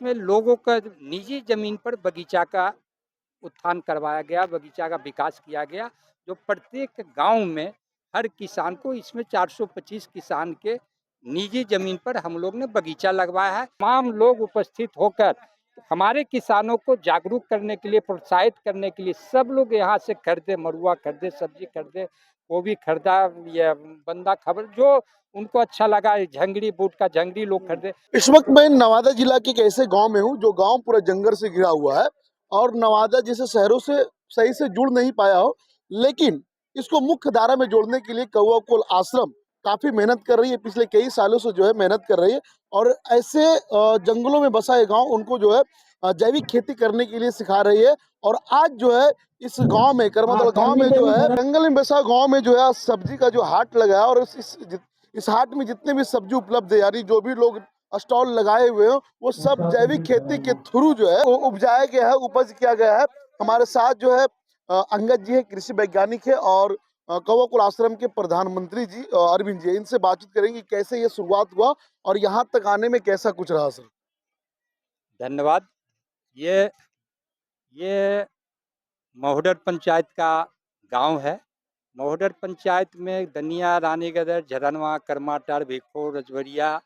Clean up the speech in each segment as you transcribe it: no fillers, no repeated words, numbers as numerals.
में लोगों का निजी ज़मीन पर बगीचा का उत्थान करवाया गया, बगीचा का विकास किया गया, जो प्रत्येक गाँव में हर किसान को इसमें 425 किसान के निजी ज़मीन पर हम लोग ने बगीचा लगवाया है। तमाम लोग उपस्थित होकर हमारे किसानों को जागरूक करने के लिए, प्रोत्साहित करने के लिए सब लोग यहाँ से खरीदे, मरुआ खरीदे, सब्जी खरीदे, गोभी खरीदा, ये बंदा खबर जो उनको अच्छा लगा, झंगड़ी बूट का झंगड़ी लोग खरीदे। इस वक्त मैं नवादा जिला के एक ऐसे गांव में हूं जो गांव पूरा जंगल से घिरा हुआ है और नवादा जैसे शहरों से सही से जुड़ नहीं पाया हो, लेकिन इसको मुख्य धारा में जोड़ने के लिए कौवा कोल आश्रम काफी मेहनत कर रही है। पिछले कई सालों से जो है मेहनत कर रही है और ऐसे जंगलों में बसा ये गांव उनको जो है जैविक खेती करने के लिए सिखा रही है। और आज जो है इस गांव में करमातल गांव में जो है जंगल में बसा गांव में जो है सब्जी का जो हाट लगा है और इस हाट में जितने भी सब्जी उपलब्ध है, यानी जो भी लोग स्टॉल लगाए हुए हो वो सब जैविक खेती के थ्रू जो है वो उपजाया गया है, उपज किया गया है। हमारे साथ जो है अंगद जी है, कृषि वैज्ञानिक है, और कौवा कुल आश्रम के प्रधानमंत्री जी अरविंद जी, इनसे बातचीत करेंगे कैसे ये शुरुआत हुआ और यहाँ तक आने में कैसा कुछ रहा सर। धन्यवाद। ये ये महोडर पंचायत का गांव है। महोडर पंचायत में दनिया, रानीगदर, झरनवा, करमाटर, भिखो, रजवरिया,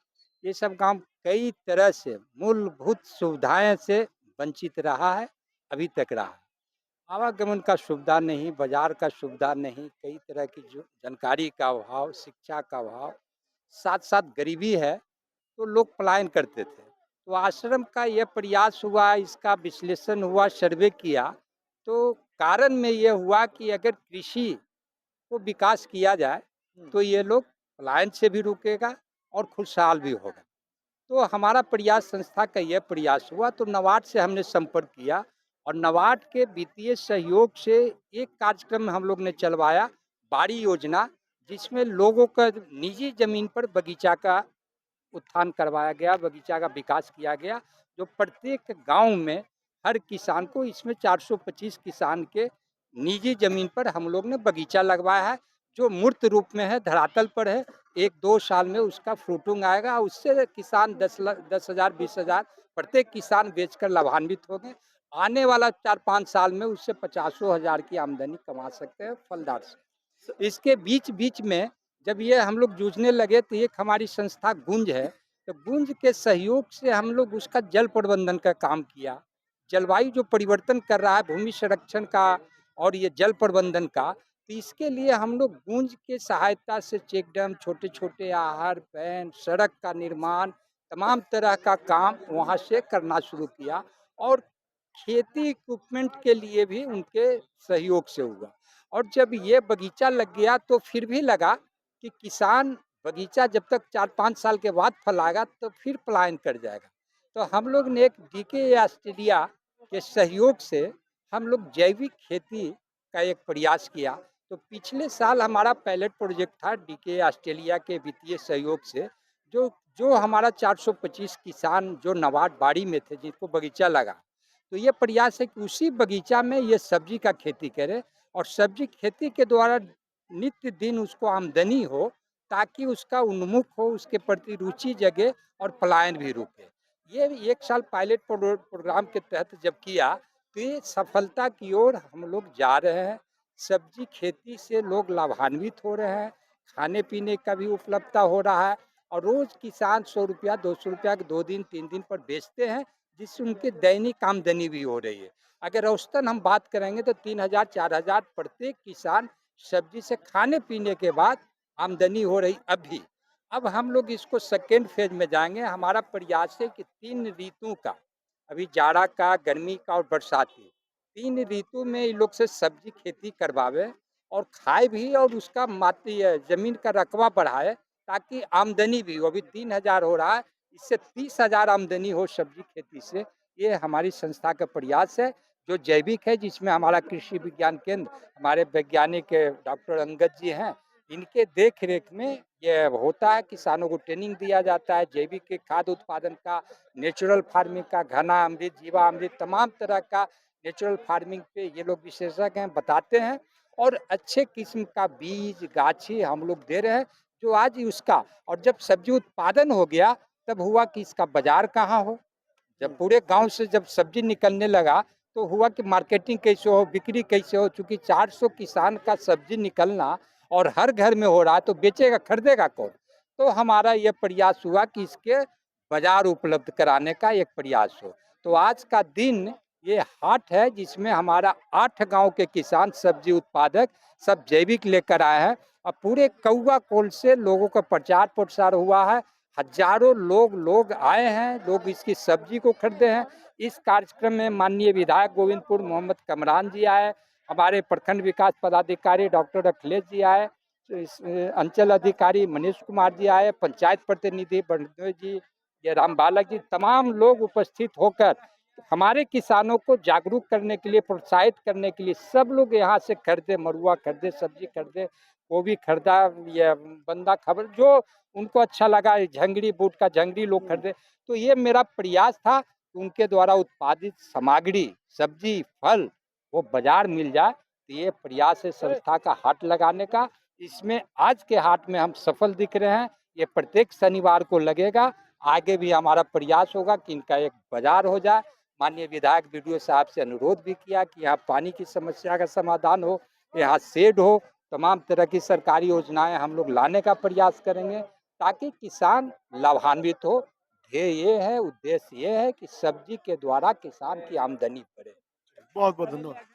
ये सब गांव कई तरह से मूलभूत सुविधाएं से वंचित रहा है, अभी तक रहा है। आवागमन का सुविधा नहीं, बाजार का सुविधा नहीं, कई तरह की जो जानकारी का अभाव, शिक्षा का अभाव, साथ साथ गरीबी है, तो लोग पलायन करते थे। तो आश्रम का यह प्रयास हुआ, इसका विश्लेषण हुआ, सर्वे किया, तो कारण में यह हुआ कि अगर कृषि को विकास किया जाए तो ये लोग पलायन से भी रुकेगा और खुशहाल भी होगा। तो हमारा प्रयास, संस्था का यह प्रयास हुआ, तो नबार्ड से हमने संपर्क किया और नबार्ड के वित्तीय सहयोग से एक कार्यक्रम हम लोग ने चलवाया, बाड़ी योजना, जिसमें लोगों का निजी ज़मीन पर बगीचा का उत्थान करवाया गया, बगीचा का विकास किया गया, जो प्रत्येक गांव में हर किसान को इसमें 425 किसान के निजी ज़मीन पर हम लोग ने बगीचा लगवाया है, जो मूर्त रूप में है, धरातल पर है। 1-2 साल में उसका फ्रूटिंग आएगा, उससे किसान 10,000 20,000 प्रत्येक किसान बेचकर लाभान्वित होंगे। आने वाला 4-5 साल में उससे 50,000 की आमदनी कमा सकते हैं फलदार से। इसके बीच-बीच में जब ये हम लोग जूझने लगे तो एक हमारी संस्था गुंज है, तो गुंज के सहयोग से हम लोग उसका जल प्रबंधन का काम किया। जलवायु जो परिवर्तन कर रहा है, भूमि संरक्षण का और ये जल प्रबंधन का, तो इसके लिए हम लोग गुंज के सहायता से चेक डैम, छोटे-छोटे आहार पैन, सड़क का निर्माण, तमाम तरह का काम वहाँ से करना शुरू किया और खेती इक्विपमेंट के लिए भी उनके सहयोग से हुआ। और जब ये बगीचा लग गया तो फिर भी लगा कि किसान बगीचा जब तक 4-5 साल के बाद फलाएगा तो फिर पलायन कर जाएगा। तो हम लोग ने एक डीके ऑस्ट्रेलिया के सहयोग से हम लोग जैविक खेती का एक प्रयास किया। तो पिछले साल हमारा पायलट प्रोजेक्ट था डीके ऑस्ट्रेलिया के वित्तीय सहयोग से, जो जो हमारा 425 किसान जो नबार्ड बाड़ी में थे जिनको बगीचा लगा, तो ये प्रयास है कि उसी बगीचा में ये सब्जी का खेती करें और सब्जी खेती के द्वारा नित्य दिन उसको आमदनी हो, ताकि उसका उन्मुख हो, उसके प्रति रुचि जगे और पलायन भी रुके। ये 1 साल पायलट प्रोग्राम के तहत जब किया, तो ये सफलता की ओर हम लोग जा रहे हैं। सब्जी खेती से लोग लाभान्वित हो रहे हैं, खाने-पीने का भी उपलब्धता हो रहा है और रोज़ किसान ₹100 ₹200 के 2 दिन 3 दिन पर बेचते हैं, जिससे उनकी दैनिक आमदनी भी हो रही है। अगर औसतन हम बात करेंगे तो 3,000 4,000 प्रत्येक किसान सब्जी से खाने-पीने के बाद आमदनी हो रही अभी। अब हम लोग इसको सेकेंड फेज़ में जाएँगे। हमारा प्रयास है कि 3 ऋतु का, अभी जाड़ा का, गर्मी का और बरसाती, 3 ऋतु में इन लोग से सब्जी खेती करवावें और खाए भी और उसका ज़मीन का रकबा बढ़ाए, ताकि आमदनी भी हो। अभी 3,000 हो रहा है, इससे 30,000 आमदनी हो सब्जी खेती से। ये हमारी संस्था का प्रयास है, जो जैविक है, जिसमें हमारा कृषि विज्ञान केंद्र, हमारे वैज्ञानिक डॉक्टर अंगद जी हैं, इनके देख-रेख में ये होता है। किसानों को ट्रेनिंग दिया जाता है, जैविक खाद्य उत्पादन का, नेचुरल फार्मिंग का, घना अमृत, जीवामृत, तमाम तरह का नेचुरल फार्मिंग पे ये लोग विशेषज्ञ हैं, बताते हैं और अच्छे किस्म का बीज, गाछी हम लोग दे रहे हैं, जो आज उसका, और जब सब्जी उत्पादन हो गया, तब हुआ कि इसका बाज़ार कहाँ हो? जब पूरे गांव से जब सब्जी निकलने लगा तो हुआ कि मार्केटिंग कैसे हो, बिक्री कैसे हो, चूंकि 400 किसान का सब्जी निकलना और हर घर में हो रहा है तो बेचेगा खरीदेगा कौन। तो हमारा ये प्रयास हुआ कि इसके बाजार उपलब्ध कराने का एक प्रयास हो। तो आज का दिन ये हाट है जिसमें हमारा 8 गांव के किसान सब्जी उत्पादक सब जैविक लेकर आए हैं और पूरे कौवा कोल से लोगों का प्रचार प्रसार हुआ है। हजारों लोग आए हैं, लोग इसकी सब्जी को खरीदे हैं। इस कार्यक्रम में माननीय विधायक गोविंदपुर मोहम्मद कमरान जी आए, हमारे प्रखंड विकास पदाधिकारी डॉक्टर अखिलेश जी आए, अंचल अधिकारी मनीष कुमार जी आए, पंचायत प्रतिनिधि बड़नोई जी, ये राम बालक जी, तमाम लोग उपस्थित होकर हमारे किसानों को जागरूक करने के लिए, प्रोत्साहित करने के लिए सब लोग यहाँ से खरीदे, मरुआ खरीदे, सब्जी खरीदे, गोभी खरीदा, ये बंदा खबर जो उनको अच्छा लगा, झंगड़ी बूट का झंगड़ी लोग खरीदे। तो ये मेरा प्रयास था कि उनके द्वारा उत्पादित सामग्री, सब्जी, फल वो बाजार मिल जाए। तो ये प्रयास है संस्था का हाट लगाने का। इसमें आज के हाट में हम सफल दिख रहे हैं। ये प्रत्येक शनिवार को लगेगा। आगे भी हमारा प्रयास होगा कि इनका एक बाजार हो जाए। माननीय विधायक बीडीओ साहब से अनुरोध भी किया कि यहाँ पानी की समस्या का समाधान हो, यहाँ शेड हो, तमाम तरह की सरकारी योजनाएं हम लोग लाने का प्रयास करेंगे ताकि किसान लाभान्वित हो। ध्येय ये है, उद्देश्य ये है कि सब्जी के द्वारा किसान की आमदनी बढ़े। बहुत बहुत धन्यवाद।